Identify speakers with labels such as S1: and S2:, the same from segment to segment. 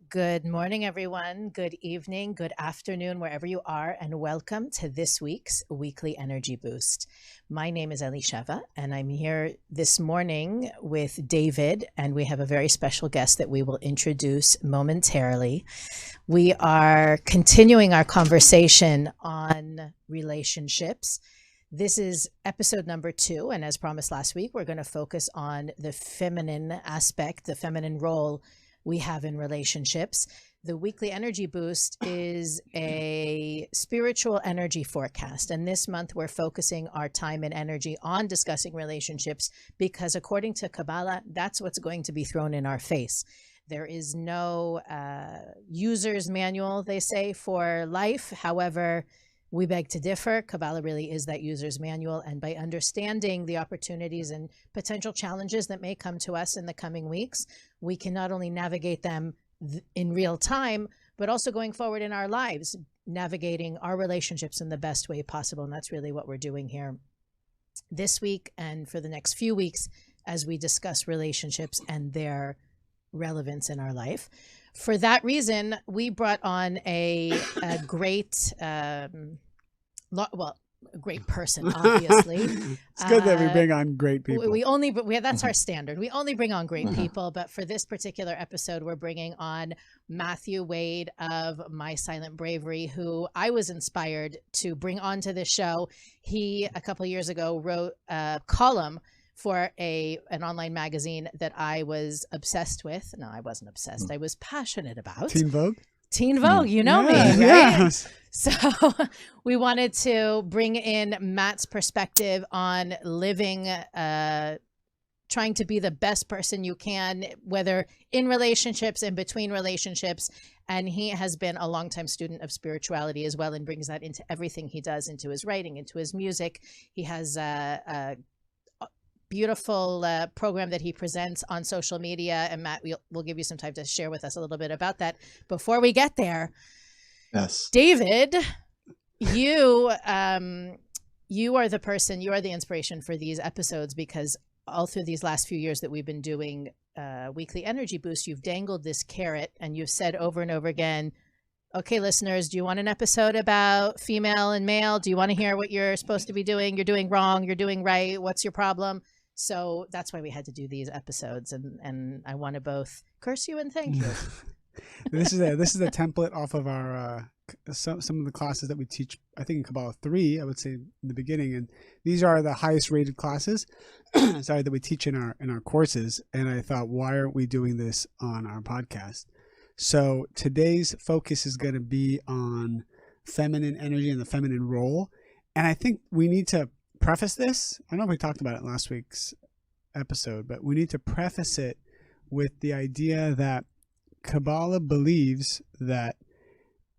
S1: Good morning, everyone. Good evening, good afternoon, wherever you are, and welcome to this week's Weekly Energy Boost. My name is Elisheva, and I'm here this morning with David, and we have a very special guest that we will introduce momentarily. We are continuing our conversation on relationships. This is episode number 2, and as promised last week, we're going to focus on the feminine aspect, the feminine role we have in relationships. The Weekly Energy Boost is a spiritual energy forecast. And this month, we're focusing our time and energy on discussing relationships because according to Kabbalah, that's what's going to be thrown in our face. There is no user's manual, they say, for life. However, we beg to differ. Kabbalah really is that user's manual. And by understanding the opportunities and potential challenges that may come to us in the coming weeks, we can not only navigate them in real time, but also going forward in our lives, navigating our relationships in the best way possible. And that's really what we're doing here this week and for the next few weeks as we discuss relationships and their relevance in our life. For that reason, we brought on a great, a great person, obviously.
S2: It's good that we bring on great people.
S1: That's our standard. We only bring on great people, but for this particular episode, we're bringing on Matthew Wade of My Silent Bravery, who I was inspired to bring onto this show. He, a couple of years ago, wrote a column for an online magazine that I was obsessed with. No, I wasn't obsessed. I was passionate about.
S2: Teen Vogue?
S1: Teen Vogue, you know me, right?
S2: Yes.
S1: So we wanted to bring in Matt's perspective on living, trying to be the best person you can, whether in relationships and between relationships. And he has been a longtime student of spirituality as well and brings that into everything he does, into his writing, into his music. He has a beautiful program that he presents on social media. And Matt, we'll give you some time to share with us a little bit about that. Before we get there,
S3: yes,
S1: David, you are the person, you are the inspiration for these episodes because all through these last few years that we've been doing Weekly Energy Boost, you've dangled this carrot and you've said over and over again, okay, listeners, do you want an episode about female and male? Do you want to hear what you're supposed to be doing? You're doing wrong. You're doing right. What's your problem? So that's why we had to do these episodes. And I want to both curse you and thank you.
S2: This is a template off of our some of the classes that we teach, I think in Kabbalah 3, I would say in the beginning. And these are the highest rated classes that we teach in our courses. And I thought, why aren't we doing this on our podcast? So today's focus is going to be on feminine energy and the feminine role. And I think we need to preface this. I don't know if we talked about it in last week's episode, but we need to preface it with the idea that Kabbalah believes that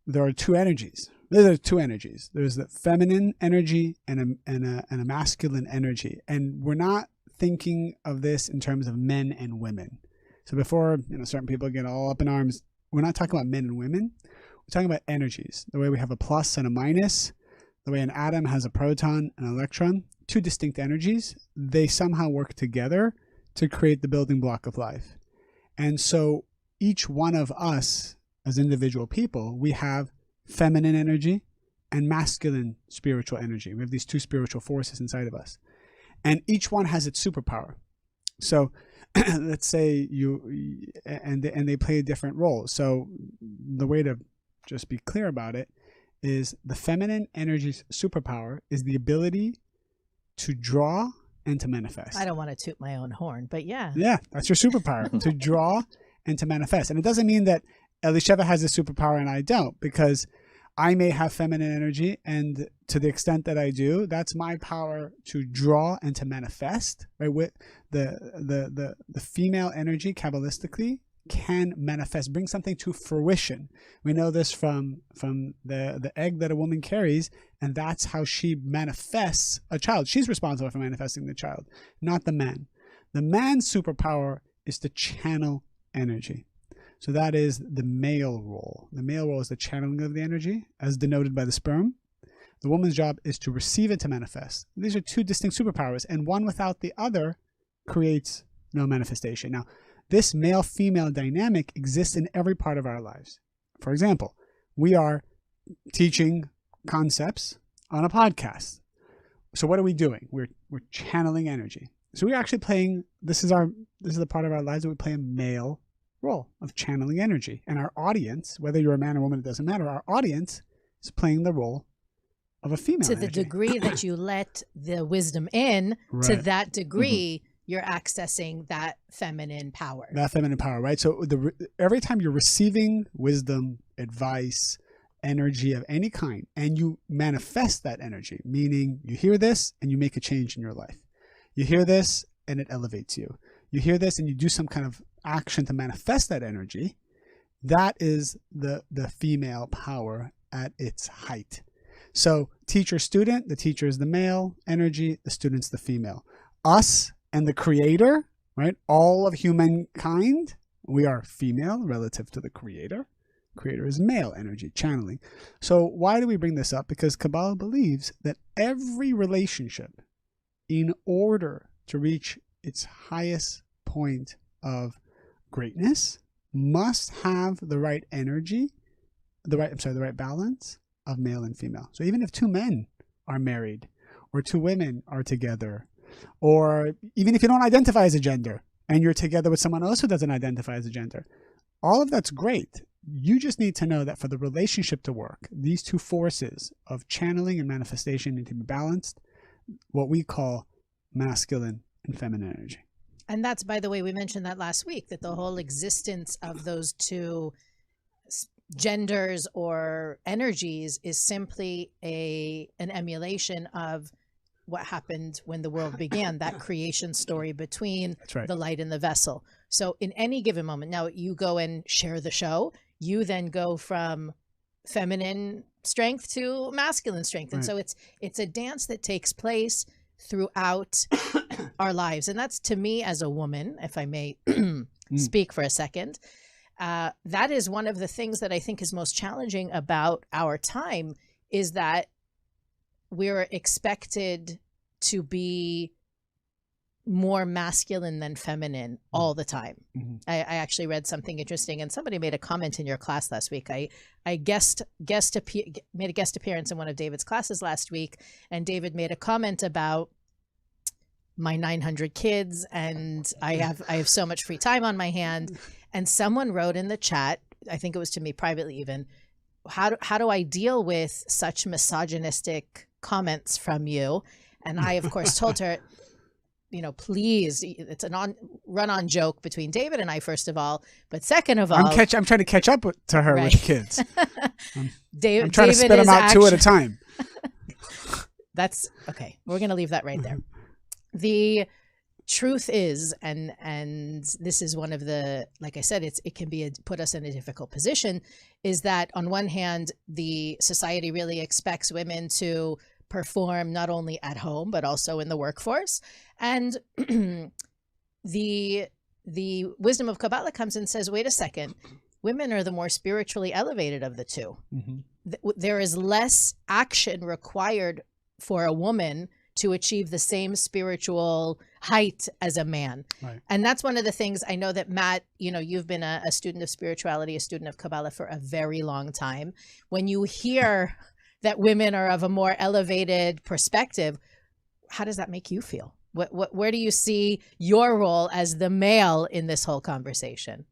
S2: there are two energies. There are two energies. There's the feminine energy and a masculine energy. And we're not thinking of this in terms of men and women. So before certain people get all up in arms, we're not talking about men and women. We're talking about energies. The way we have a plus and a minus, the way an atom has a proton and an electron, two distinct energies, they somehow work together to create the building block of life. And so each one of us as individual people, we have feminine energy and masculine spiritual energy. We have these two spiritual forces inside of us. And each one has its superpower. So let's say they play a different role. So the way to just be clear about it is the feminine energy's superpower is the ability to draw and to manifest.
S1: I don't want to toot my own horn, but yeah.
S2: Yeah, that's your superpower, to draw and to manifest. And it doesn't mean that Elisheva has a superpower and I don't, because I may have feminine energy, and to the extent that I do, that's my power to draw and to manifest. Right? With the female energy, Kabbalistically, can manifest, bring something to fruition. We know this from the egg that a woman carries, and that's how she manifests a child. She's responsible for manifesting the child, not the man. The man's superpower is to channel energy. So that is the male role. The male role is the channeling of the energy, as denoted by the sperm. The woman's job is to receive it, to manifest. These are two distinct superpowers, and one without the other creates no manifestation. Now, This male-female dynamic exists in every part of our lives. For example, we are teaching concepts on a podcast. So what are we doing? We're channeling energy. So we're actually playing, this is the part of our lives that we play a male role of channeling energy. And our audience, whether you're a man or woman, it doesn't matter, our audience is playing the role of a female
S1: to the
S2: energy.
S1: degree that you let the wisdom in, to that degree, you're accessing that feminine power.
S2: That feminine power, right? So every time you're receiving wisdom, advice, energy of any kind, and you manifest that energy, meaning you hear this and you make a change in your life. You hear this and it elevates you. You hear this and you do some kind of action to manifest that energy. That is the female power at its height. So teacher, student, the teacher is the male energy, the student's the female. Us and the creator, right? All of humankind, we are female relative to the creator. Creator is male energy, channeling. So why do we bring this up? Because Kabbalah believes that every relationship, in order to reach its highest point of greatness, must have the right energy, the right balance of male and female. So even if two men are married, or two women are together, or even if you don't identify as a gender and you're together with someone else who doesn't identify as a gender, all of that's great. You just need to know that for the relationship to work, these two forces of channeling and manifestation need to be balanced, what we call masculine and feminine energy.
S1: And that's, by the way, we mentioned that last week, that the whole existence of those two genders or energies is simply an emulation of what happened when the world began, that creation story between the light and the vessel. So in any given moment, now you go and share the show, you then go from feminine strength to masculine strength. And so it's a dance that takes place throughout our lives. And that's, to me as a woman, if I may speak for a second, that is one of the things that I think is most challenging about our time, is that we're expected to be more masculine than feminine all the time. I actually read something interesting, and somebody made a comment in your class last week. I made a guest appearance in one of David's classes last week, and David made a comment about my 900 kids, and I have so much free time on my hand. And someone wrote in the chat, I think it was to me privately even, how do I deal with such misogynistic comments from you? And I, of course, told her, please, it's a run-on joke between David and I, first of all, but second of all,
S2: I'm trying to catch up to her with kids. I'm trying to
S1: David
S2: spit them out two at a time.
S1: That's okay. We're going to leave that right there. The truth is, and this is one of the, like I said, it can put us in a difficult position, is that on one hand, the society really expects women to perform not only at home, but also in the workforce. And the wisdom of Kabbalah comes and says, wait a second, women are the more spiritually elevated of the two. There is less action required for a woman to achieve the same spiritual height as a man. And that's one of the things I know that, Matt, you've been a student of spirituality, a student of Kabbalah for a very long time. When you hear that women are of a more elevated perspective, how does that make you feel? Where do you see your role as the male in this whole conversation?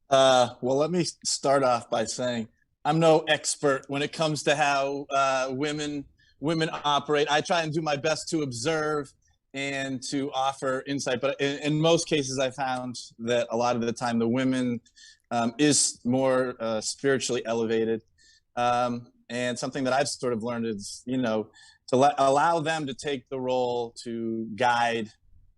S3: Well, let me start off by saying I'm no expert when it comes to how women operate. I try and do my best to observe and to offer insight, but in most cases I found that a lot of the time the women is more spiritually elevated. And something that I've sort of learned is, to allow them to take the role to guide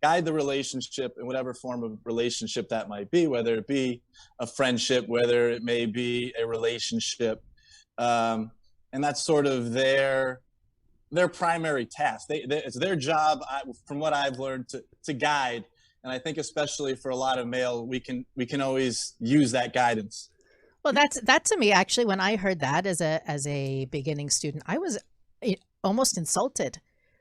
S3: the relationship in whatever form of relationship that might be, whether it be a friendship, whether it may be a relationship. And that's sort of their primary task. It's their job, from what I've learned, to guide. And I think especially for a lot of male, we can always use that guidance.
S1: Well, that to me, actually, when I heard that as a beginning student, I was almost insulted,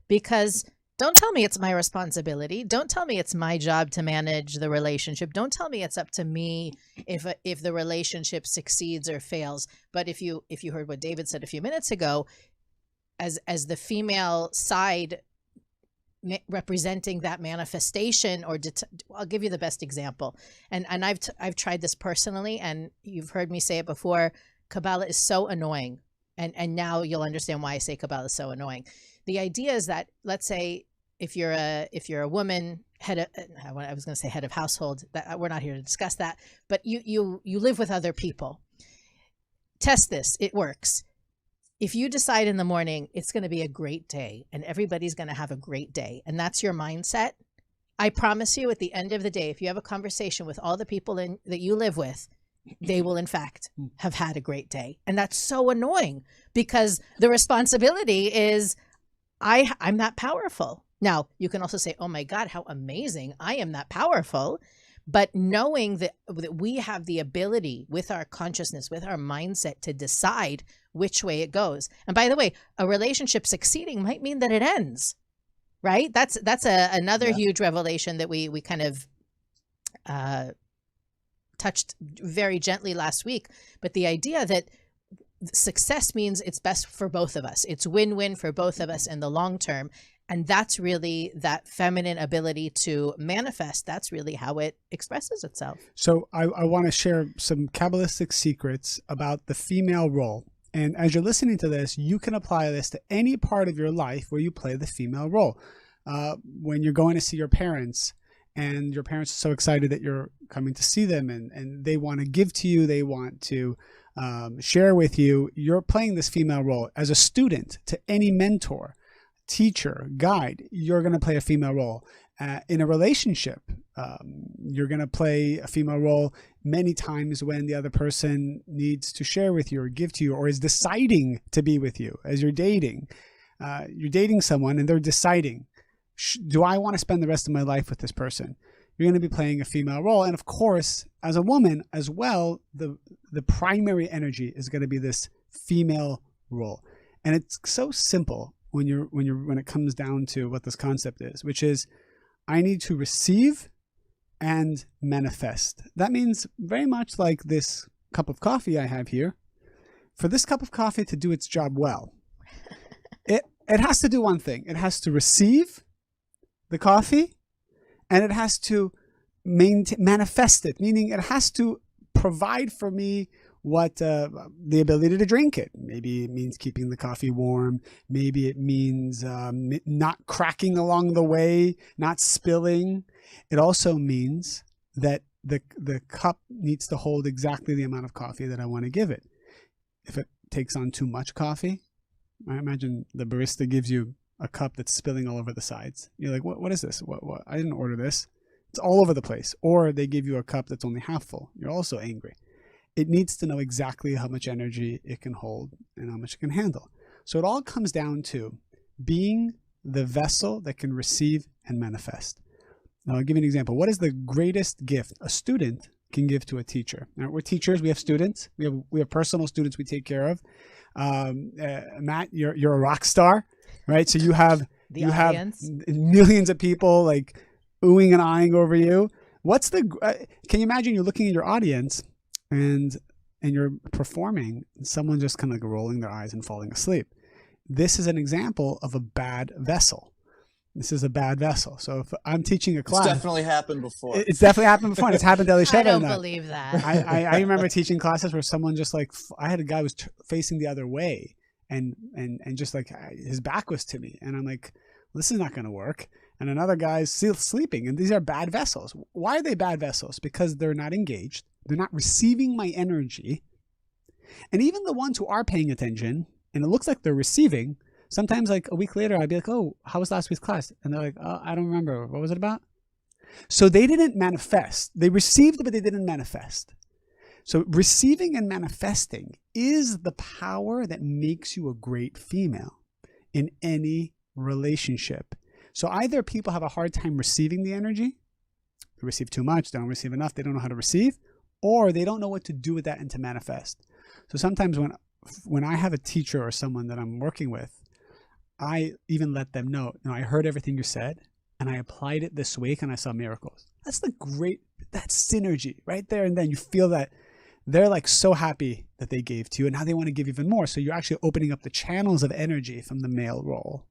S1: because Don't tell me it's my responsibility. Don't tell me it's my job to manage the relationship. Don't tell me it's up to me if the relationship succeeds or fails. But if you heard what David said a few minutes ago, as the female side representing that manifestation, or I'll give you the best example. And I've tried this personally, and you've heard me say it before. Kabbalah is so annoying, and now you'll understand why I say Kabbalah is so annoying. The idea is that, let's say, if you're a woman, I was going to say head of household, that we're not here to discuss that, but you live with other people. Test this. It works. If you decide in the morning it's going to be a great day and everybody's going to have a great day, and that's your mindset, I promise you, at the end of the day, if you have a conversation with all the people that you live with, they will in fact have had a great day. And that's so annoying, because the responsibility is, I'm that powerful. Now, you can also say, oh my God, how amazing, I am that powerful. But knowing that we have the ability with our consciousness, with our mindset, to decide which way it goes. And by the way, a relationship succeeding might mean that it ends, right? That's another huge revelation that we kind of touched very gently last week. But the idea that success means it's best for both of us. It's win-win for both of us in the long term. And that's really that feminine ability to manifest. That's really how it expresses itself.
S2: So I want to share some Kabbalistic secrets about the female role. And as you're listening to this, you can apply this to any part of your life where you play the female role. When you're going to see your parents, and your parents are so excited that you're coming to see them, and they want to give to you, they want to share with you, you're playing this female role. As a student, to any mentor, teacher, guide, you're going to play a female role. In a relationship, you're going to play a female role many times when the other person needs to share with you or give to you, or is deciding to be with you. As you're dating someone and they're deciding, do I want to spend the rest of my life with this person? You're going to be playing a female role. And of course, as a woman as well, the primary energy is going to be this female role. And it's so simple when it comes down to what this concept is, which is, I need to receive and manifest. That means very much like this cup of coffee I have here. For this cup of coffee to do its job well, it has to do one thing. It has to receive the coffee, and it has to manifest it, meaning it has to provide for me what the ability to drink it. Maybe it means keeping the coffee warm. Maybe it means not cracking along the way, not spilling. It also means that the cup needs to hold exactly the amount of coffee that I want to give it. If it takes on too much coffee, I imagine the barista gives you a cup that's spilling all over the sides. You're like, what is this? What? I didn't order this. It's all over the place. Or they give you a cup that's only half full. You're also angry. It needs to know exactly how much energy it can hold and how much it can handle. So it all comes down to being the vessel that can receive and manifest. Now, I'll give you an example. What is the greatest gift a student can give to a teacher? Now, we're teachers. We have students. We have personal students we take care of. Matt, you're a rock star, right? So you have millions of people like oohing and eyeing over you. Can you imagine you're looking at your audience and you're performing, and someone just kind of like rolling their eyes and falling asleep? This is an example of a bad vessel. This is a bad vessel. So if I'm teaching a class,
S3: it's definitely happened before.
S2: It's definitely happened before. And it's happened to Elisheva.
S1: I don't believe that.
S2: I remember teaching classes where someone just like, I had a guy who was facing the other way, and just like his back was to me, and I'm like, well, this is not going to work. And another guy's still sleeping, and these are bad vessels. Why are they bad vessels? Because they're not engaged. They're not receiving my energy. And even the ones who are paying attention, and it looks like they're receiving, sometimes like a week later, I'd be like, oh, how was last week's class? And they're like, oh, I don't remember. What was it about? So they didn't manifest. They received, but they didn't manifest. So receiving and manifesting is the power that makes you a great female in any relationship. So either people have a hard time receiving the energy, they receive too much, they don't receive enough, they don't know how to receive, or they don't know what to do with that and to manifest. So sometimes when I have a teacher or someone that I'm working with, I even let them know, I heard everything you said and I applied it this week and I saw miracles. That's that's synergy right there. And then you feel that they're like so happy that they gave to you and now they want to give even more. So you're actually opening up the channels of energy from the male role.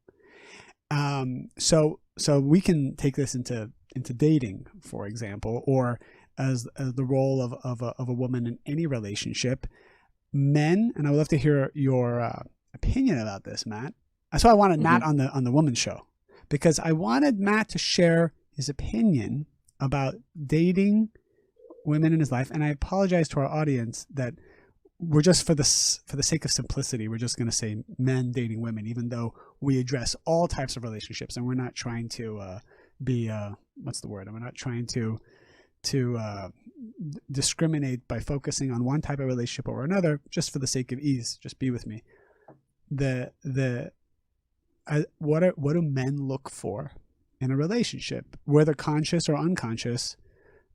S2: So we can take this into dating, for example, or as the role of a woman in any relationship. Men, and I would love to hear your opinion about this, Matt. That's why I wanted Matt on the woman's show, because I wanted Matt to share his opinion about dating women in his life. And I apologize to our audience that we're just for the sake of simplicity, we're just going to say men dating women, even though we address all types of relationships, and we're not trying to be what's the word? We're not trying to discriminate by focusing on one type of relationship or another, just for the sake of ease. Just be with me. What do men look for in a relationship, whether conscious or unconscious?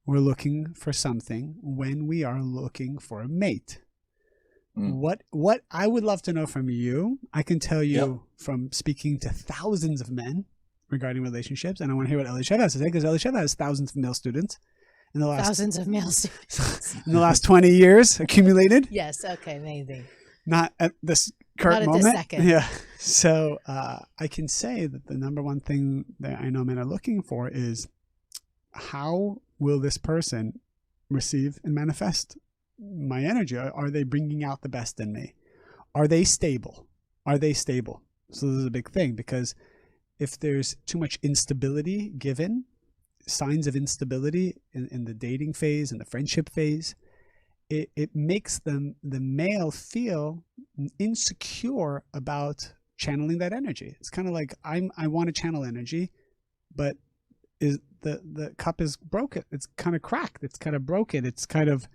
S2: We're looking for something when we are looking for a mate. What I would love to know from you, I can tell you from speaking to thousands of men regarding relationships, and I want to hear what Elisheva has to say, because Elisheva has thousands of male students in the last
S1: thousands of male students
S2: in the last 20 years accumulated.
S1: Yes, okay, amazing.
S2: Not at this current
S1: moment.
S2: This
S1: second.
S2: Yeah. So I can say that the number one thing that I know men are looking for is, how will this person receive and manifest my energy? Are they bringing out the best in me? Are they stable? So this is a big thing, because if there's too much instability given, signs of instability in the dating phase and the friendship phase, it makes the male feel insecure about channeling that energy. It's kind of like, I want to channel energy, but the cup is broken. It's kind of cracked. It's kind of broken. It's kind of,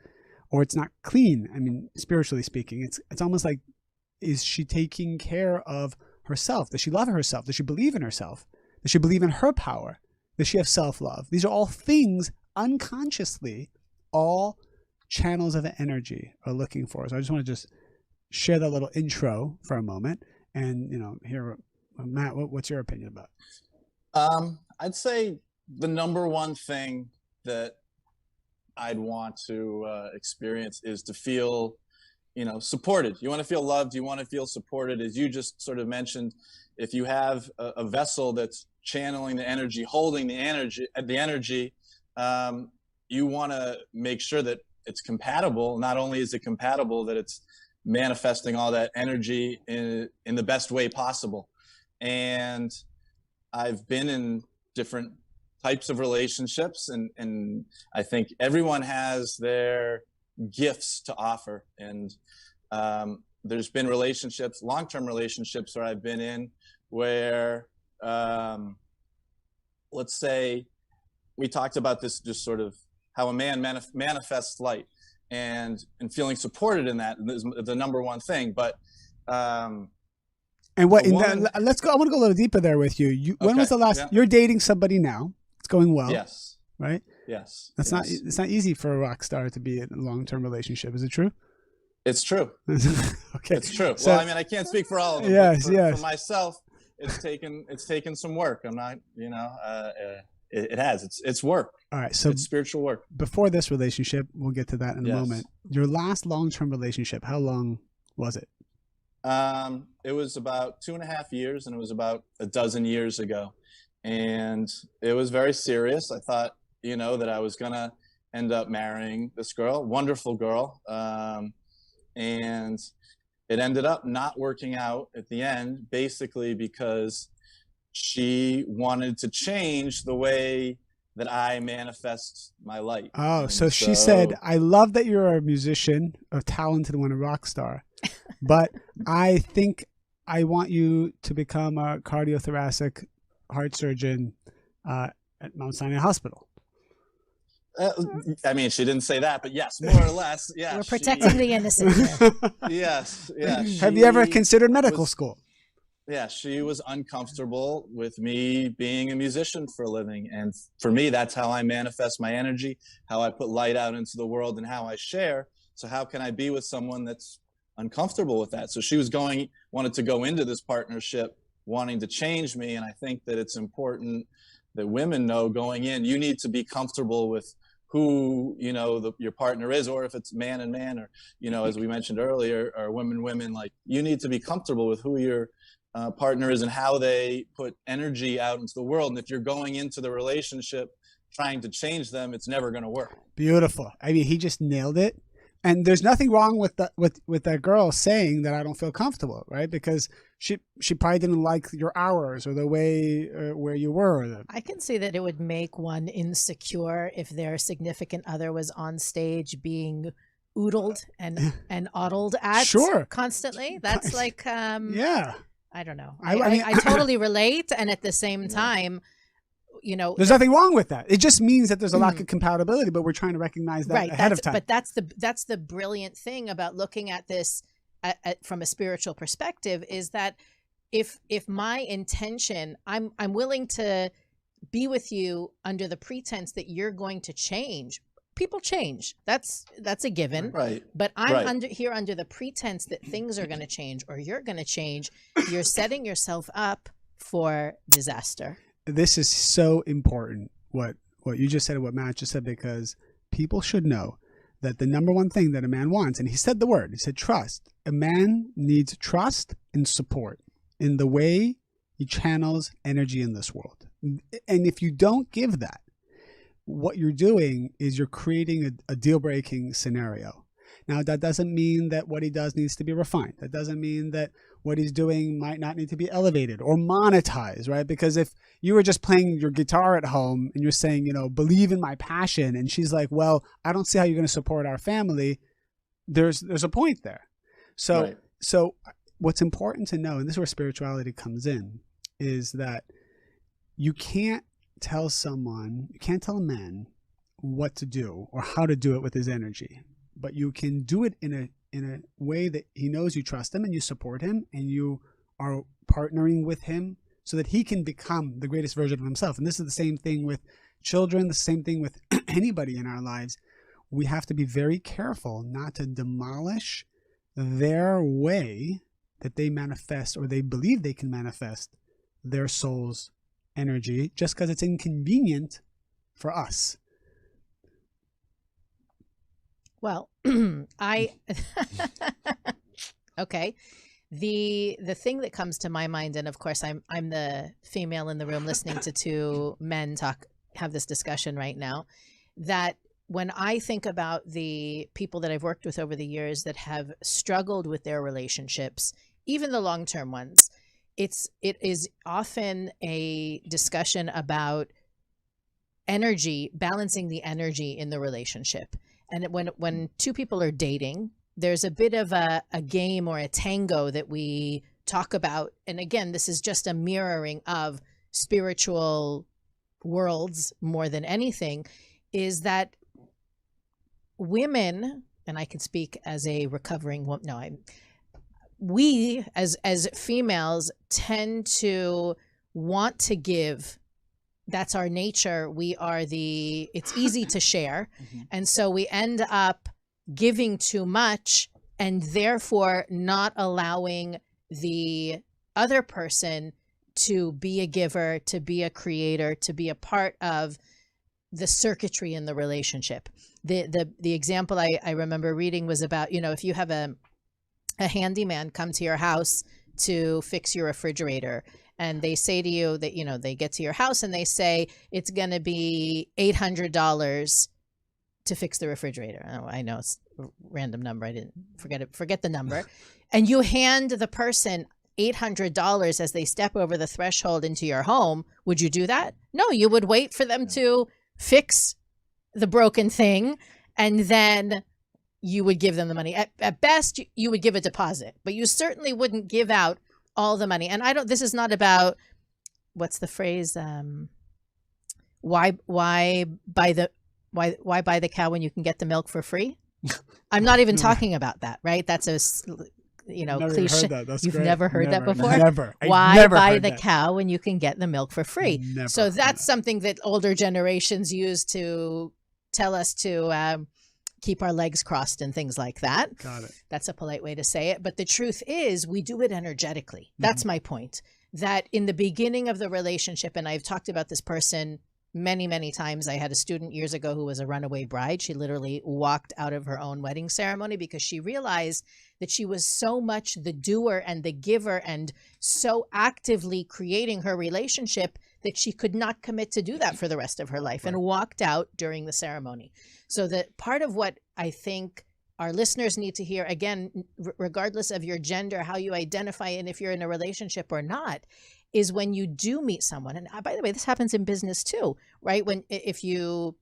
S2: or it's not clean. I mean, spiritually speaking, it's almost like, is she taking care of herself? Does she love herself? Does she believe in herself? Does she believe in her power? Does she have self-love? These are all things unconsciously all channels of energy are looking for. So I just want to just share that little intro for a moment, and hear Matt, what's your opinion about it?
S3: I'd say the number one thing that I'd want to experience is to feel supported. You want to feel loved, you want to feel supported. As you just sort of mentioned, if you have a vessel that's channeling the energy, holding the energy, you want to make sure that it's compatible. Not only is it compatible, that it's manifesting all that energy in the best way possible. And I've been in different types of relationships, and I think everyone has their gifts to offer. And there's been relationships, long-term relationships, where I've been in where, let's say, we talked about this, just sort of how a man manifests light, and feeling supported in that is the number one thing. But
S2: and what let's go. I want to go a little deeper there with you. When was the last? Yeah. You're dating somebody now. It's going well.
S3: Yes.
S2: Right.
S3: Yes.
S2: It's not easy for a rock star to be in a long-term relationship. Is it true?
S3: It's true.
S2: Okay.
S3: It's true. So, well, I mean, I can't speak for all of them.
S2: Yes.
S3: For myself, it's taken some work. I'm not, it has. It's work.
S2: All right. So
S3: it's spiritual work.
S2: Before this relationship, we'll get to that in a moment. Your last long-term relationship, how long was it?
S3: It was about 2.5 years, and it was about a dozen years ago. And it was very serious. I thought, that I was going to end up marrying this girl, wonderful girl. And it ended up not working out at the end, basically because she wanted to change the way that I manifest my light.
S2: Oh, so she said, I love that you're a musician, a talented one, a rock star, but I think I want you to become a cardiothoracic heart surgeon at Mount Sinai Hospital.
S3: I mean, she didn't say that, but yes, more or less. Yeah,
S1: we're protecting the innocent here.
S3: Yes.
S2: Have you ever considered medical school?
S3: Yeah, she was uncomfortable with me being a musician for a living. And for me, that's how I manifest my energy, how I put light out into the world, and how I share. So how can I be with someone that's uncomfortable with that? So she wanted to go into this partnership wanting to change me. And I think that it's important that women know going in, you need to be comfortable with who, you know, your partner is, or if it's man and man, or, you know, as we mentioned earlier, or women, like, you need to be comfortable with who your partner is and how they put energy out into the world. And if you're going into the relationship trying to change them, it's never going to work.
S2: Beautiful. I mean, he just nailed it. And there's nothing wrong with that girl saying that I don't feel comfortable, right? Because she probably didn't like your hours or the way where you were.
S1: I can see that it would make one insecure if their significant other was on stage being oodled and oddled at constantly. That's like,
S2: yeah.
S1: I don't know. I totally relate. And at the same time, you know,
S2: there's nothing wrong with that. It just means that there's a lack of compatibility, but we're trying to recognize that ahead of time.
S1: But that's the brilliant thing about looking at this from a spiritual perspective, is that if my intention, I'm willing to be with you under the pretense that you're going to change. People change. That's a given.
S3: Right.
S1: But I'm under the pretense that things are going to change or you're going to change. You're setting yourself up for disaster.
S2: This is so important, what you just said and what Matt just said, because people should know that the number one thing that a man wants, and he said the word, he said trust. A man needs trust and support in the way he channels energy in this world. And if you don't give that, what you're doing is you're creating a deal-breaking scenario. Now, that doesn't mean that what he does needs to be refined. That doesn't mean that what he's doing might not need to be elevated or monetized, right? Because if you were just playing your guitar at home and you're saying, you know, believe in my passion, and she's like, well, I don't see how you're going to support our family, there's a point there. So what's important to know, and this is where spirituality comes in, is that you can't tell a man what to do or how to do it with his energy. But you can do it in a way that he knows you trust him and you support him and you are partnering with him so that he can become the greatest version of himself. And this is the same thing with children, the same thing with anybody in our lives. We have to be very careful not to demolish their way that they manifest or they believe they can manifest their soul's energy just because it's inconvenient for us.
S1: Well, okay. The thing that comes to my mind, and of course I'm the female in the room listening to two men have this discussion right now, that when I think about the people that I've worked with over the years that have struggled with their relationships, even the long-term ones, it is often a discussion about energy, balancing the energy in the relationship. And when two people are dating, there's a bit of a game or a tango that we talk about. And again, this is just a mirroring of spiritual worlds more than anything, is that women, and I can speak as a recovering woman, we as females tend to want to give. That's our nature. It's easy to share. And so we end up giving too much and therefore not allowing the other person to be a giver, to be a creator, to be a part of the circuitry in the relationship. The example I remember reading was about, you know, if you have a handyman come to your house to fix your refrigerator, and they say to you that, you know, they get to your house and they say, it's going to be $800 to fix the refrigerator. Oh, I know it's a random number. I didn't forget the number. And you hand the person $800 as they step over the threshold into your home. Would you do that? No, you would wait for them to fix the broken thing. And then you would give them the money. At best, you would give a deposit, but you certainly wouldn't give out all the money. And this is not about, what's the phrase? Why buy the cow when you can get the milk for free? I'm not even talking about that, right? That's a, cliche. You've
S2: great.
S1: Never heard that before?
S2: Never.
S1: Why buy the cow when you can get the milk for free?
S2: Never
S1: so that's something that older generations use to tell us to keep our legs crossed and things like that.
S2: Got it.
S1: That's a polite way to say it. But the truth is, we do it energetically. That's my point. that in the beginning of the relationship, and I've talked about this person many, many times. I had a student years ago who was a runaway bride. She literally walked out of her own wedding ceremony because she realized that she was so much the doer and the giver and so actively creating her relationship that she could not commit to do that for the rest of her life, and walked out during the ceremony. So that part of what I think our listeners need to hear, again, regardless of your gender, how you identify, and if you're in a relationship or not, is when you do meet someone. And by the way, this happens in business too, right? If you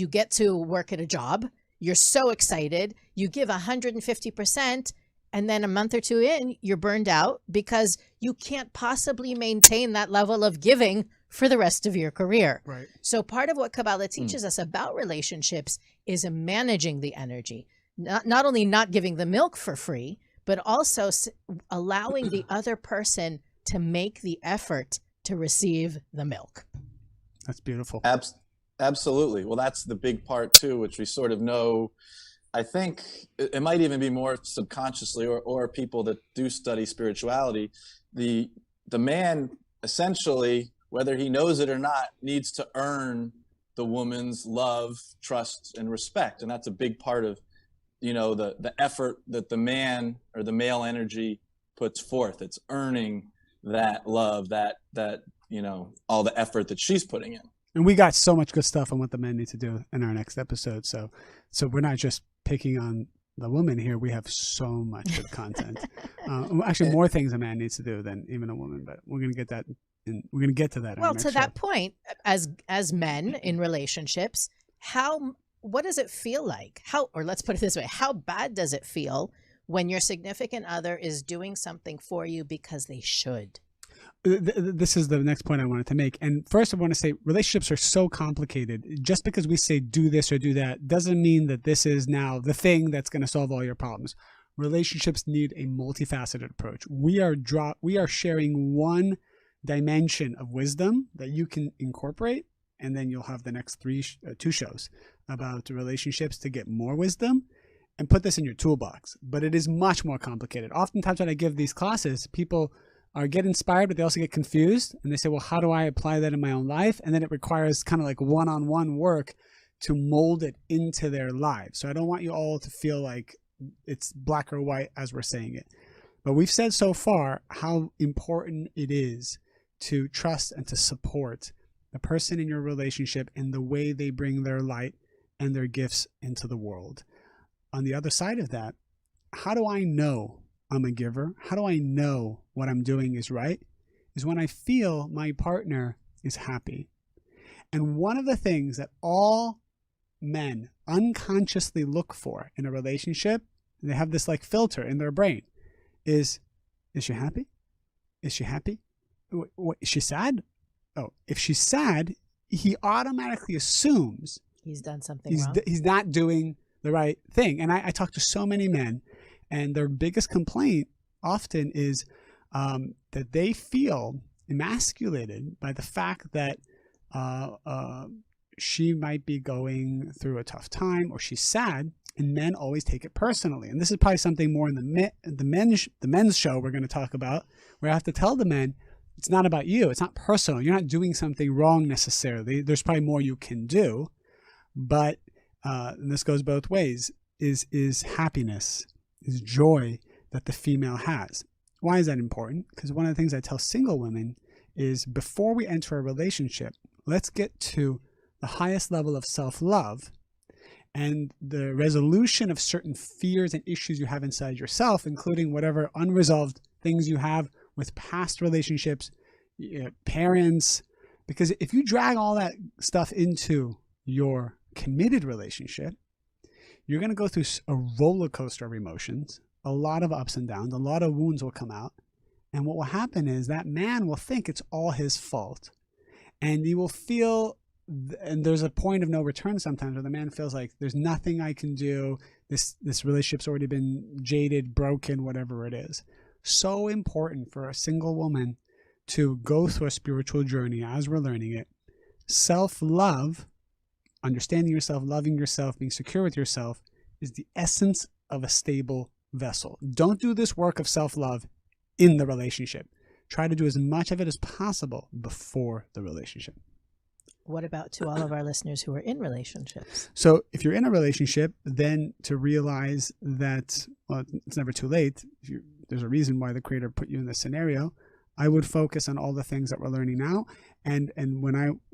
S1: get to work at a job, you're so excited, you give 150%, and then a month or two in, you're burned out because you can't possibly maintain that level of giving for the rest of your career.
S2: Right.
S1: So part of what Kabbalah teaches us about relationships is managing the energy, not only not giving the milk for free, but also allowing the other person to make the effort to receive the milk.
S2: That's beautiful.
S3: Absolutely. Well, that's the big part too, which we sort of know. I think it might even be more subconsciously, or people that do study spirituality, the man essentially, whether he knows it or not, needs to earn the woman's love, trust, and respect. And that's a big part of, the effort that the man or the male energy puts forth. It's earning that love, that all the effort that she's putting in.
S2: And we got so much good stuff on what the men need to do in our next episode. So we're not just picking on the woman here. We have so much good content. Actually, more things a man needs to do than even a woman. But we're gonna get that. We're gonna get to that.
S1: Well, to that point, as men in relationships, what does it feel like? Or let's put it this way: how bad does it feel when your significant other is doing something for you because they should?
S2: This is the next point I wanted to make. And first I want to say relationships are so complicated. Just because we say do this or do that doesn't mean that this is now the thing that's going to solve all your problems. Relationships need a multifaceted approach. We are sharing one dimension of wisdom that you can incorporate, and then you'll have the next two shows about relationships to get more wisdom and put this in your toolbox. But it is much more complicated. Oftentimes when I give these classes, people get inspired, but they also get confused, and they say, well, how do I apply that in my own life? And then it requires kind of like one-on-one work to mold it into their lives. So I don't want you all to feel like it's black or white as we're saying it. But we've said so far how important it is to trust and to support the person in your relationship in the way they bring their light and their gifts into the world. On the other side of that, how do I know I'm a giver? How do I know what I'm doing is right? Is when I feel my partner is happy. And one of the things that all men unconsciously look for in a relationship, and they have this like filter in their brain, is she happy? Is she happy? Is she sad? Oh, if she's sad, he automatically assumes
S1: he's done something wrong.
S2: He's not doing the right thing. And I talk to so many men, and their biggest complaint often is that they feel emasculated by the fact that she might be going through a tough time or she's sad, and men always take it personally. And this is probably something more in the men's show we're going to talk about, where I have to tell the men, it's not about you. It's not personal. You're not doing something wrong necessarily. There's probably more you can do, but and this goes both ways, is happiness, is joy that the female has. Why is that important? Because one of the things I tell single women is before we enter a relationship, let's get to the highest level of self-love and the resolution of certain fears and issues you have inside yourself, including whatever unresolved things you have with past relationships, parents. Because if you drag all that stuff into your committed relationship, you're going to go through a roller coaster of emotions, a lot of ups and downs, a lot of wounds will come out. And what will happen is that man will think it's all his fault. And you will feel, and there's a point of no return sometimes where the man feels like there's nothing I can do. This relationship's already been jaded, broken, whatever it is. So important for a single woman to go through a spiritual journey as we're learning it. Self-love, understanding yourself, loving yourself, being secure with yourself is the essence of a stable vessel. Don't do this work of self-love in the relationship. Try to do as much of it as possible before the relationship.
S1: What about to all of our listeners who are in relationships?
S2: So if you're in a relationship, then to realize that, well, it's never too late. There's a reason why the Creator put you in this scenario. I would focus on all the things that we're learning now. And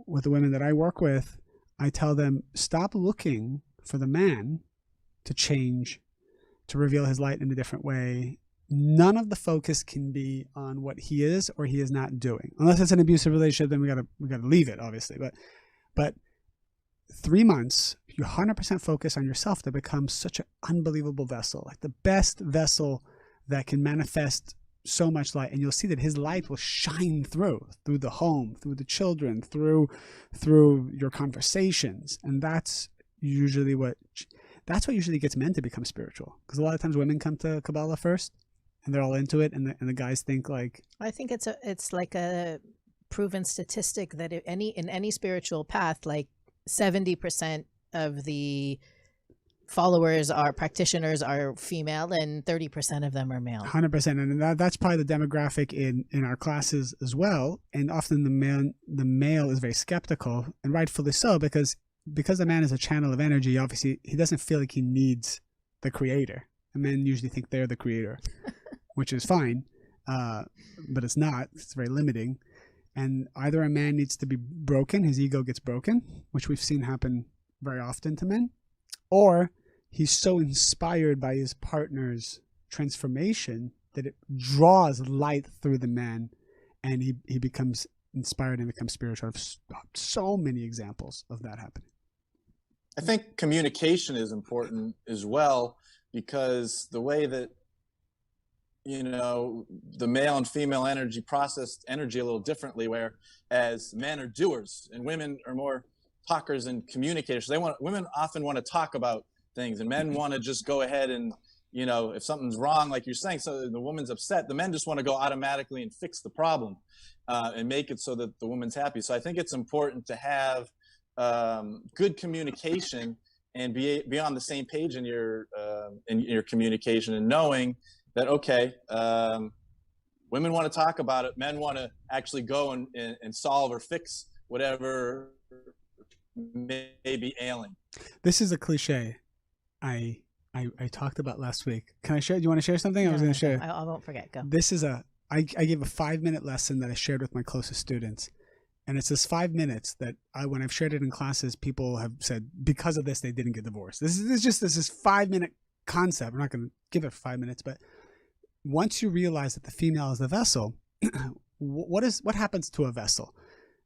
S2: with the women that I work with, I tell them, stop looking for the man to change, to reveal his light in a different way. None of the focus can be on what he is or he is not doing. Unless it's an abusive relationship, then we gotta leave it, obviously. But 3 months, you 100% focus on yourself to become such an unbelievable vessel, like the best vessel that can manifest so much light. And you'll see that his light will shine through the home, through the children, through your conversations. And that's usually what usually gets men to become spiritual. Because a lot of times women come to Kabbalah first, and they're all into it, and the guys think like...
S1: I think it's like a proven statistic that in any spiritual path, like 70% of the followers practitioners are female, and 30% of them are male. 100%,
S2: and that's probably the demographic in our classes as well. And often the male is very skeptical, and rightfully so, because the man is a channel of energy. Obviously, he doesn't feel like he needs the Creator. And men usually think they're the Creator. Which is fine, but it's not. It's very limiting. And either a man needs to be broken, his ego gets broken, which we've seen happen very often to men, or he's so inspired by his partner's transformation that it draws light through the man, and he becomes inspired and becomes spiritual. I have so many examples of that happening.
S3: I think communication is important as well, because the way that the male and female energy process energy a little differently, whereas men are doers and women are more talkers and communicators. Women often want to talk about things, and men want to just go ahead and, if something's wrong, like you're saying, so the woman's upset, the men just want to go automatically and fix the problem and make it so that the woman's happy. So I think it's important to have good communication and be on the same page in your communication, and knowing that, okay, women want to talk about it, men want to actually go and solve or fix whatever may be ailing.
S2: This is a cliche I talked about last week. Can I share? Do you want to share something?
S1: No,
S2: I was going to share.
S1: I won't forget. Go.
S2: This is I gave a 5-minute lesson that I shared with my closest students. And it's this 5 minutes that when I've shared it in classes, people have said, because of this, they didn't get divorced. This is 5-minute concept. We're not going to give it 5 minutes, but once you realize that the female is the vessel, what happens to a vessel?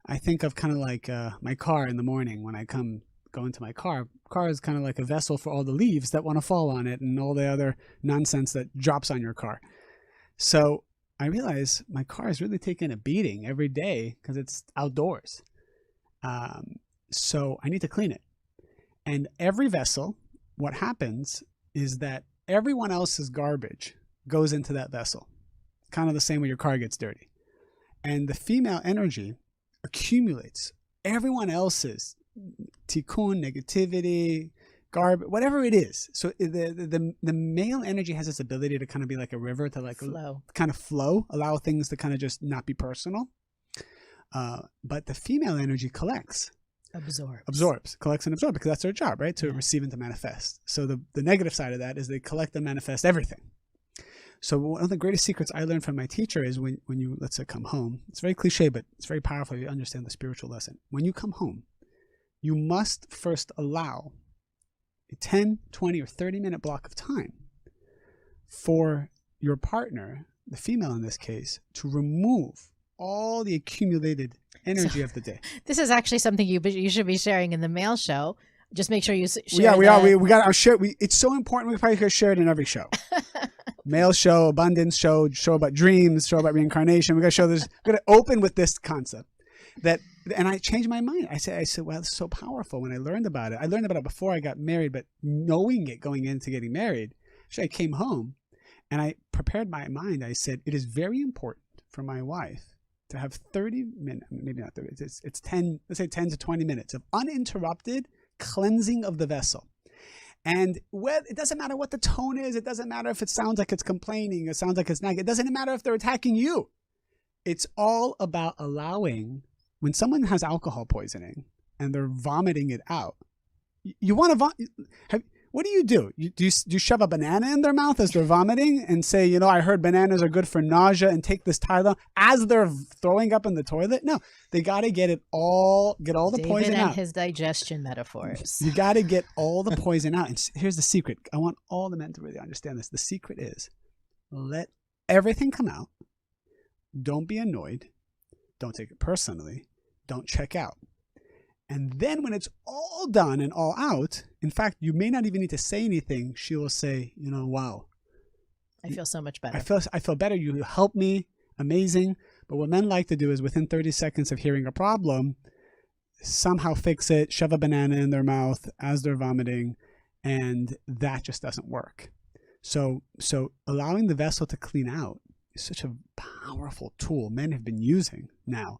S2: I think of kind of like my car in the morning when I go into my car. Car is kind of like a vessel for all the leaves that want to fall on it and all the other nonsense that drops on your car. So I realize my car is really taking a beating every day because it's outdoors. So I need to clean it. And every vessel, what happens is that everyone else's garbage goes into that vessel. Kind of the same way your car gets dirty. And the female energy accumulates everyone else's tikkun, negativity, garbage, whatever it is. So the male energy has this ability to kind of be like a river, to like flow, allow things to kind of just not be personal. But the female energy collects. Absorbs, collects and absorbs, because that's their job, right? To receive and to manifest. So the negative side of that is they collect and manifest everything. So one of the greatest secrets I learned from my teacher is when you, let's say, come home, it's very cliche, but it's very powerful if you understand the spiritual lesson. When you come home, you must first allow a 10, 20, or 30-minute block of time for your partner, the female in this case, to remove all the accumulated energy of the day.
S1: This is actually something you should be sharing in the male show. Just make sure you share.
S2: Yeah, we are. We got our share. It's so important. We probably could share it in every show. Male show, abundance show about dreams, show about reincarnation. We got to show this. We got to open with this concept. And I changed my mind. I said, well, this is so powerful. When I learned about it, I learned about it before I got married, but knowing it going into getting married, actually I came home and I prepared my mind. I said, it is very important for my wife to have 30 minutes, maybe not 30, it's 10, let's say 10 to 20 minutes of uninterrupted cleansing of the vessel. And it doesn't matter what the tone is. It doesn't matter if it sounds like it's complaining. It sounds like it's not. It doesn't matter if they're attacking you. it's all about allowing, when someone has alcohol poisoning and they're vomiting it out, you want to vomit. What do? Do you shove a banana in their mouth as they're vomiting and say, you know, I heard bananas are good for nausea and take this Tylenol as they're throwing up in the toilet? No, they got to get all the
S1: David
S2: poison
S1: and
S2: out.
S1: his digestion metaphors.
S2: You got to get all the poison out. And here's the secret. I want all the men to really understand this. The secret is let everything come out. Don't be annoyed. Don't take it personally. Don't check out. And then when it's all done and all out, in fact, you may not even need to say anything. She will say, you know, wow.
S1: I feel so much better.
S2: I feel better. You helped me. Amazing. But what men like to do is within 30 seconds of hearing a problem, somehow fix it, shove a banana in their mouth as they're vomiting, and that just doesn't work. So allowing the vessel to clean out is such a powerful tool men have been using now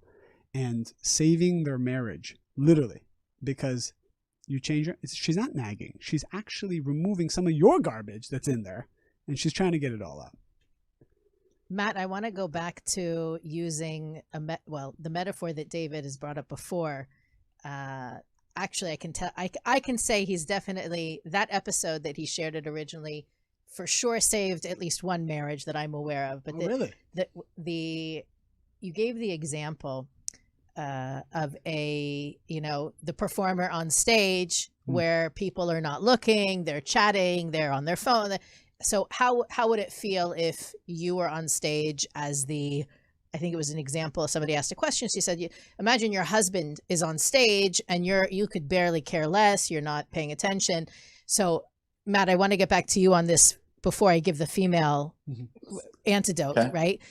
S2: and saving their marriage. Literally, because you change her. She's not nagging. She's actually removing some of your garbage that's in there, and she's trying to get it all out.
S1: Matt, I want to go back to using the metaphor that David has brought up before. Actually, I can tell. I can say he's definitely, that episode that he shared it originally, for sure saved at least one marriage that I'm aware of. But
S2: really,
S1: you gave the example of the performer on stage where people are not looking, they're chatting, they're on their phone. So how would it feel if you were on stage as I think it was an example, somebody asked a question. She said, imagine your husband is on stage and you could barely care less. You're not paying attention. So Matt, I want to get back to you on this before I give the female antidote, okay. Right?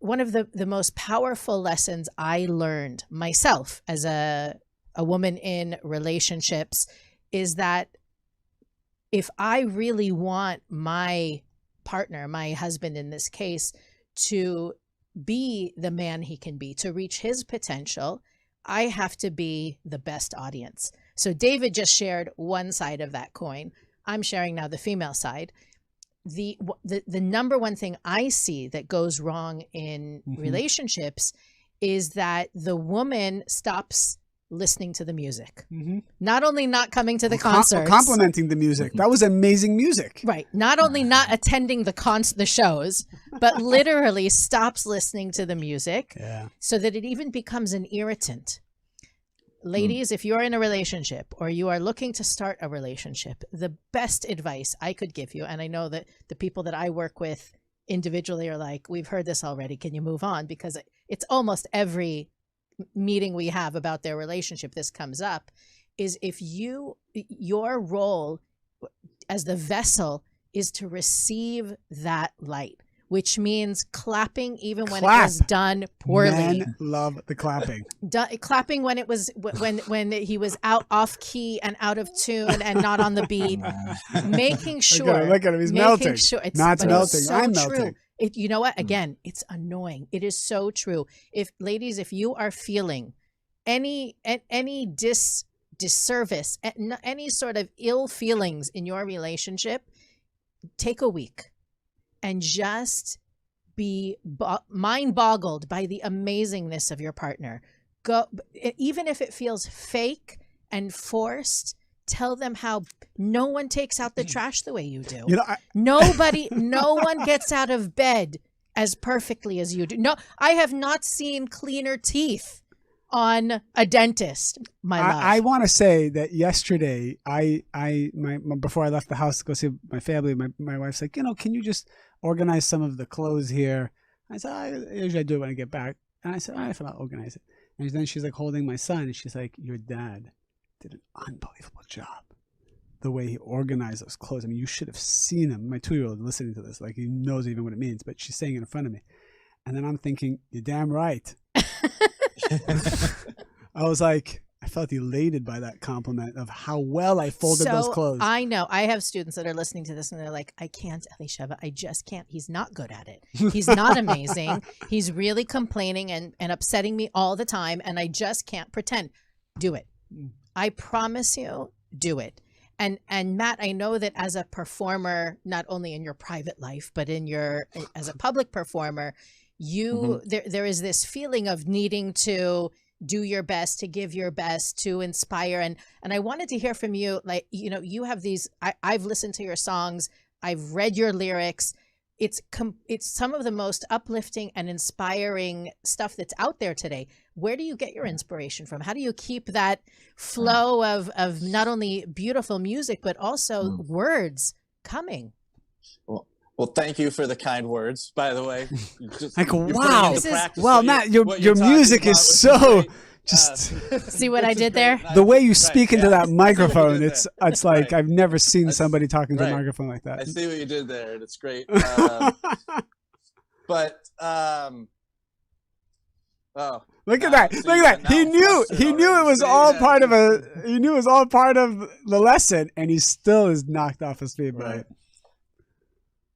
S1: One of the most powerful lessons I learned myself as a woman in relationships is that if I really want my partner, my husband in this case, to be the man he can be, to reach his potential, I have to be the best audience. So David just shared one side of that coin. I'm sharing now the female side. The number one thing I see that goes wrong in relationships is that the woman stops listening to the music. Not only not coming to the concerts,
S2: complimenting the music. That was amazing music.
S1: Right. Not only not attending the shows, but literally stops listening to the music, so that it even becomes an irritant. Ladies, if you're in a relationship or you are looking to start a relationship, the best advice I could give you, and I know that the people that I work with individually are like, we've heard this already, can you move on? Because it's almost every meeting we have about their relationship, this comes up, is if your role as the vessel is to receive that light, which means clapping even when it was done poorly.
S2: Men love the clapping.
S1: Clapping when it was when he was off key and out of tune and not on the beat. Making sure.
S2: Look at him. He's melting.
S1: Sure,
S2: Matt's melting.
S1: So
S2: I'm
S1: true.
S2: melting.
S1: You know what? Again, it's annoying. It is so true. Ladies, if you are feeling any disservice, any sort of ill feelings in your relationship, take a week and just be mind boggled by the amazingness of your partner. Go, even if it feels fake and forced, tell them how no one takes out the trash the way you do. No one gets out of bed as perfectly as you do. No, I have not seen cleaner teeth on a dentist, my love.
S2: I want to say that yesterday, before I left the house to go see my family, my wife's like, can you just organize some of the clothes here? I said, usually I do it when I get back. And I said, all right, if I'll organize it. And then she's like holding my son, and she's like, your dad did an unbelievable job. The way he organized those clothes. I mean, you should have seen him. My 2-year-old listening to this, like he knows even what it means, but she's saying it in front of me. And then I'm thinking, you're damn right. I was like, I felt elated by that compliment of how well I folded those clothes.
S1: I know. I have students that are listening to this and they're like, I can't, Elisheva, I just can't. He's not good at it. He's not amazing. He's really complaining and upsetting me all the time, and I just can't pretend. Do it. I promise you, do it. And Matt, I know that as a performer, not only in your private life, but as a public performer, there is this feeling of needing to do your best, to give your best, to inspire. And I wanted to hear from you, like, you have these, I've listened to your songs, I've read your lyrics. It's some of the most uplifting and inspiring stuff that's out there today. Where do you get your inspiration from? How do you keep that flow of not only beautiful music, but also words coming?
S3: Well, thank you for the kind words, by the way.
S2: Wow, Matt, your music is so
S1: see what I did there?
S2: The way you speak into that microphone, it's like I've never seen somebody talking to a microphone like that.
S3: I see what you did there, and it's great.
S2: Look at that! Look at that! He knew it was all part of the lesson, and he still is knocked off his feet by it.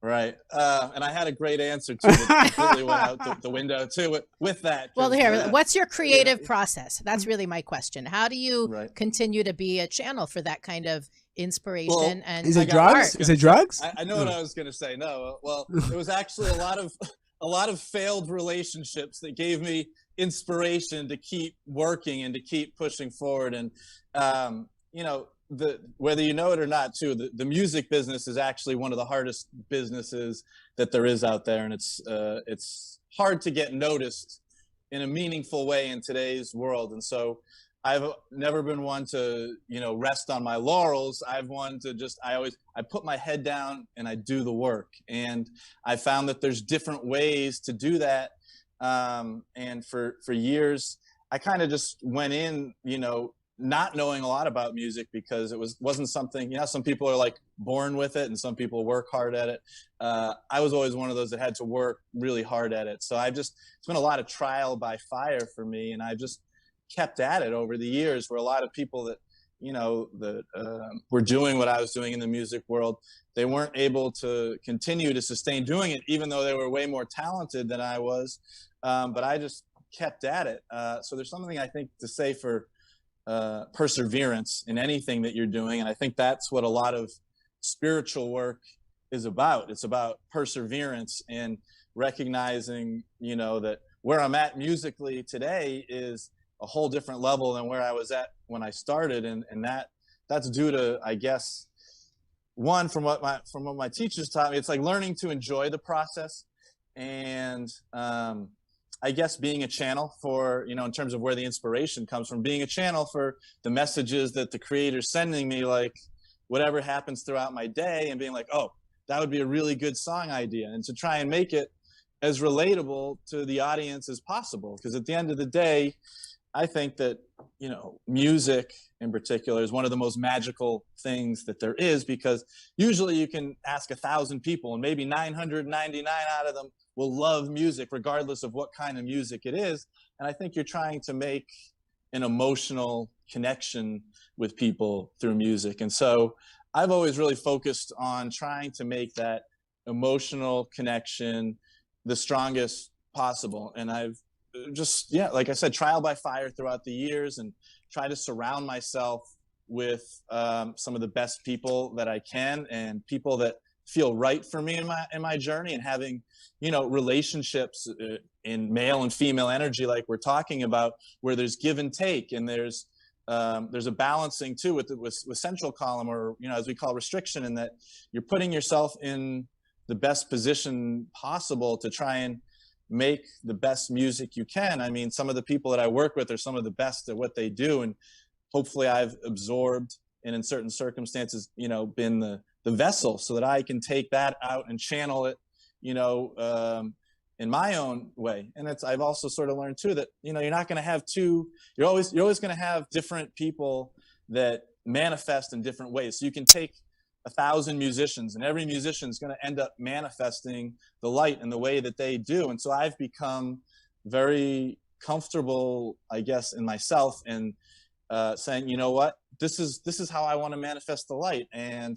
S3: Right. And I had a great answer too that completely went out the window too with that.
S1: Well, here, what's your creative process? That's really my question. How do you continue to be a channel for that kind of inspiration? And
S2: is it drugs? Is it drugs?
S3: I know what I was going to say. No. Well, it was actually a lot of failed relationships that gave me inspiration to keep working and to keep pushing forward. And, whether you know it or not too, the music business is actually one of the hardest businesses that there is out there. And it's hard to get noticed in a meaningful way in today's world. And so I've never been one to, rest on my laurels. I've one to I put my head down and I do the work. And I found that there's different ways to do that. And for years, I kind of just went in, not knowing a lot about music because it wasn't something, some people are like born with it and some people work hard at it. I was always one of those that had to work really hard at it. So it's been a lot of trial by fire for me. And I just kept at it over the years, where a lot of people that, were doing what I was doing in the music world, they weren't able to continue to sustain doing it, even though they were way more talented than I was. But I just kept at it. So there's something I think to say for perseverance in anything that you're doing. And I think that's what a lot of spiritual work is about. It's about perseverance and recognizing, that where I'm at musically today is a whole different level than where I was at when I started. And that's due to, I guess, one, from what my teachers taught me, it's like learning to enjoy the process. And, I guess being a channel for, in terms of where the inspiration comes from, being a channel for the messages that the creator's sending me, like whatever happens throughout my day, and being like, oh, that would be a really good song idea. And to try and make it as relatable to the audience as possible. Because at the end of the day, I think that, music in particular is one of the most magical things that there is, because usually you can ask 1,000 people and maybe 999 out of them will love music regardless of what kind of music it is. And I think you're trying to make an emotional connection with people through music. And so I've always really focused on trying to make that emotional connection the strongest possible. And I've just, like I said, trial by fire throughout the years, and try to surround myself with some of the best people that I can, and people that feel right for me in my journey, and having, relationships in male and female energy, like we're talking about, where there's give and take, and there's a balancing too with central column, or, as we call restriction, in that you're putting yourself in the best position possible to try and make the best music you can. I mean, some of the people that I work with are some of the best at what they do, and hopefully I've absorbed, and in certain circumstances, been the vessel so that I can take that out and channel it, in my own way. And I've also sort of learned too that, you're not going to have you're always going to have different people that manifest in different ways. So you can take 1,000 musicians, and every musician is going to end up manifesting the light in the way that they do. And so I've become very comfortable, I guess, in myself, and saying, what, this is how I want to manifest the light. And,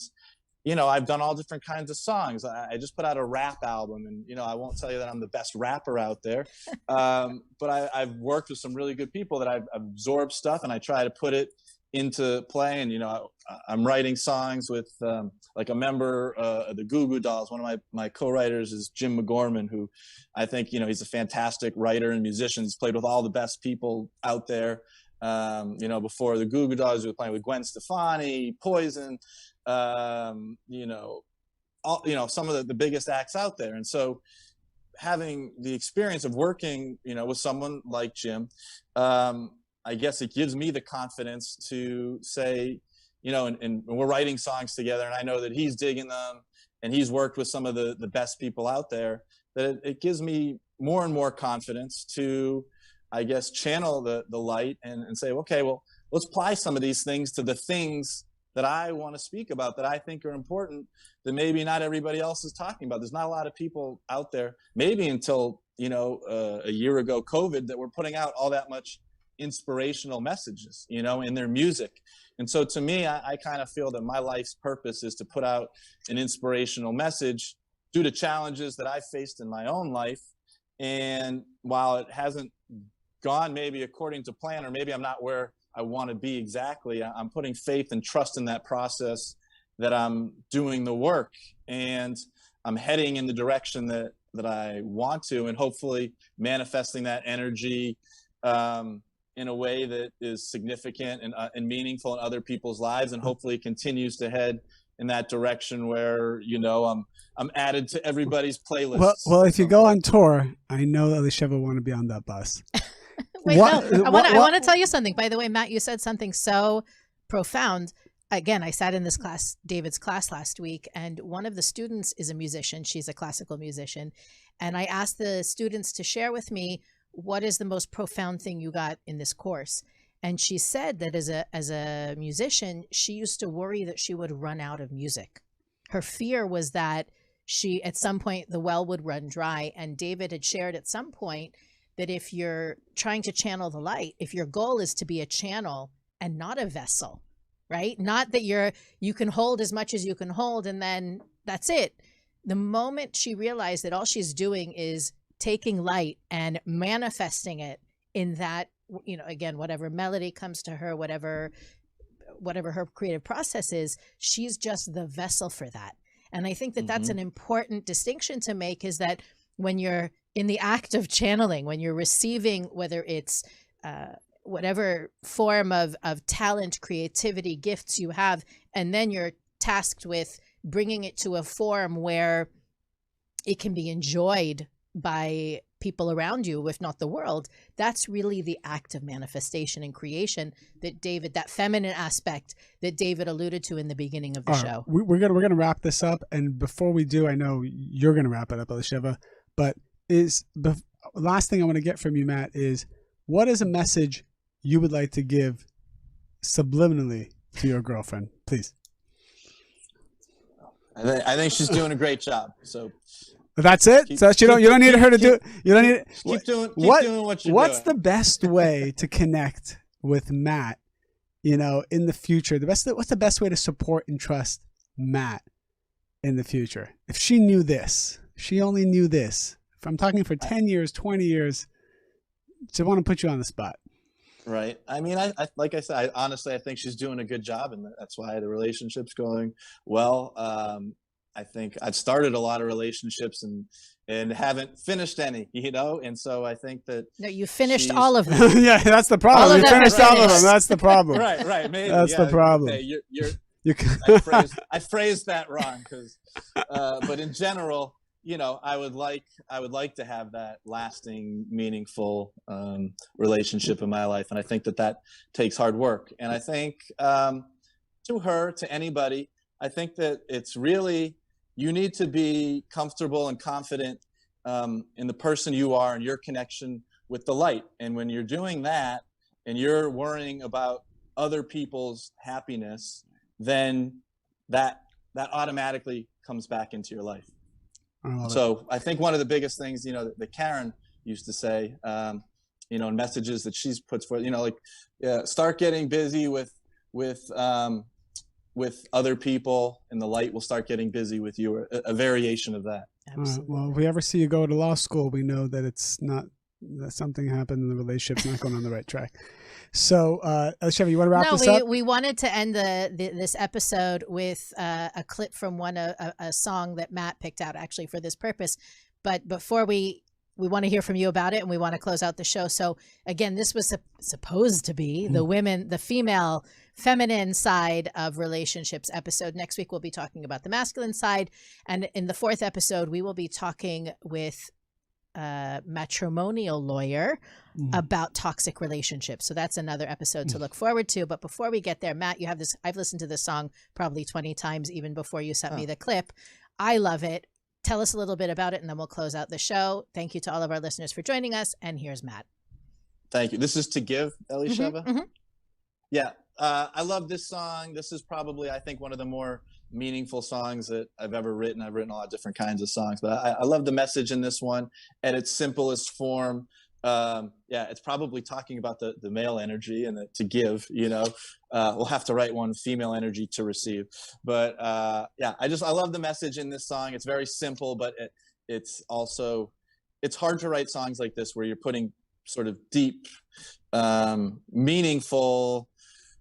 S3: I've done all different kinds of songs. I just put out a rap album, and, I won't tell you that I'm the best rapper out there. But I've worked with some really good people that I've absorbed stuff, and I try to put it into play. And, I'm writing songs with like a member of the Goo Goo Dolls. One of my co-writers is Jim McGorman, who I think, he's a fantastic writer and musician. He's played with all the best people out there. Before the Goo Goo Dolls, we were playing with Gwen Stefani, Poison, all, some of the biggest acts out there. And so having the experience of working, with someone like Jim, I guess it gives me the confidence to say, and we're writing songs together, and I know that he's digging them and he's worked with some of the best people out there, that it gives me more and more confidence to, I guess, channel the light and say, okay, well, let's apply some of these things to the things that I want to speak about, that I think are important, that maybe not everybody else is talking about. There's not a lot of people out there, maybe until, a year ago, COVID, that were putting out all that much inspirational messages, in their music. And so to me, I kind of feel that my life's purpose is to put out an inspirational message due to challenges that I faced in my own life. And while it hasn't gone maybe according to plan, or maybe I'm not where I want to be exactly, I'm putting faith and trust in that process, that I'm doing the work and I'm heading in the direction that I want to, and hopefully manifesting that energy in a way that is significant and meaningful in other people's lives, and hopefully continues to head in that direction where, I'm added to everybody's playlist.
S2: Well, if you go on tour, I know Elisheva will want to be on that bus.
S1: Wait, no, I want to tell you something. By the way, Matt, you said something so profound. Again, I sat in this class, David's class last week, and one of the students is a musician. She's a classical musician. And I asked the students to share with me, what is the most profound thing you got in this course? And she said that as a musician, she used to worry that she would run out of music. Her fear was that at some point, the well would run dry. And David had shared at some point that if you're trying to channel the light, if your goal is to be a channel and not a vessel, right? Not that you can hold as much as you can hold and then that's it. The moment she realized that all she's doing is taking light and manifesting it in that, again, whatever melody comes to her, whatever her creative process is, she's just the vessel for that. And I think that that's an important distinction to make, is that when you're in the act of channeling, when you're receiving, whether it's whatever form of talent, creativity, gifts you have, and then you're tasked with bringing it to a form where it can be enjoyed by people around you, if not the world, that's really the act of manifestation and creation that feminine aspect that David alluded to in the beginning of the show.
S2: We're gonna wrap this up, and before we do, I know you're gonna wrap it up, Elisheva, but the last thing I want to get from you, Matt, is what is a message you would like to give subliminally to your girlfriend, please?
S3: I think she's doing a great job. So
S2: that's it. So you don't need her to do. You don't need.
S3: Keep doing what you're doing.
S2: What's the best way to connect with Matt? In the future, what's the best way to support and trust Matt in the future? If she knew this, she only knew this. If I'm talking for 10 years, 20 years, just want to put you on the spot.
S3: Right. I mean, I like I said, I think she's doing a good job, and that's why the relationship's going well. I think I've started a lot of relationships and haven't finished any, and so I think that
S1: no, you finished all of them.
S2: Yeah, that's the problem. You finished all of them. That's the problem.
S3: Right. Maybe
S2: that's the problem.
S3: Okay, I phrased that wrong, but in general, I would like to have that lasting, meaningful relationship in my life, and I think that takes hard work. And I think to her, to anybody, I think that it's really, you need to be comfortable and confident in the person you are and your connection with the light. And when you're doing that and you're worrying about other people's happiness, then that automatically comes back into your life. So I think one of the biggest things, that Karen used to say, in messages that she's puts forth, start getting busy with other people, and the light will start getting busy with you, or a variation of that.
S2: Well, if we ever see you go to law school, we know that it's not, that something happened and the relationship's not going on the right track. So, Sheva, you want to wrap this up?
S1: We wanted to end this episode with a clip from a song that Matt picked out actually for this purpose. But before we want to hear from you about it, and we want to close out the show. So again, this was supposed to be the female, feminine side of relationships episode. Next week, we'll be talking about the masculine side. And in the 4th episode, we will be talking with a matrimonial lawyer about toxic relationships. So that's another episode to look forward to. But before we get there, Matt, you have this. I've listened to this song probably 20 times, even before you sent me the clip. I love it. Tell us a little bit about it, and then we'll close out the show. Thank you to all of our listeners for joining us. And here's Matt.
S3: Thank you. This is To Give, Elisheva. Yeah. I love this song. This is probably, I think, one of the more meaningful songs that I've ever written. I've written a lot of different kinds of songs, but I love the message in this one at its simplest form. It's probably talking about the male energy and to give, we'll have to write one, female energy to receive. But I love the message in this song. It's very simple, but it's hard to write songs like this where you're putting sort of deep, meaningful,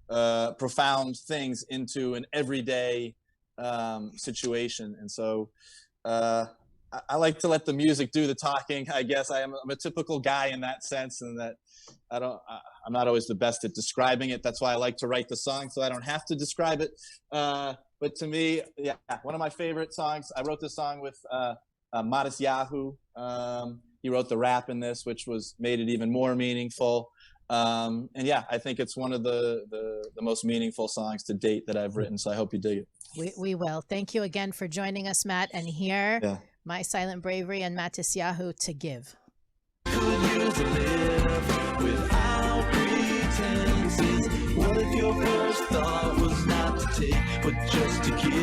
S3: profound things into an everyday situation. And so I like to let the music do the talking. I guess I'm a typical guy in that sense, and that I'm not always the best at describing it. That's why I like to write the song, so I don't have to describe it. But to me, one of my favorite songs. I wrote this song with Mathematic Power. He wrote the rap in this, which made it even more meaningful. I think it's one of the most meaningful songs to date that I've written. So I hope you dig it.
S1: We will. Thank you again for joining us, Matt. And here, My Silent Bravery and Matisyahu, To Give.
S4: Could use a live without pretenses. What if your first thought was not to take, but just to give?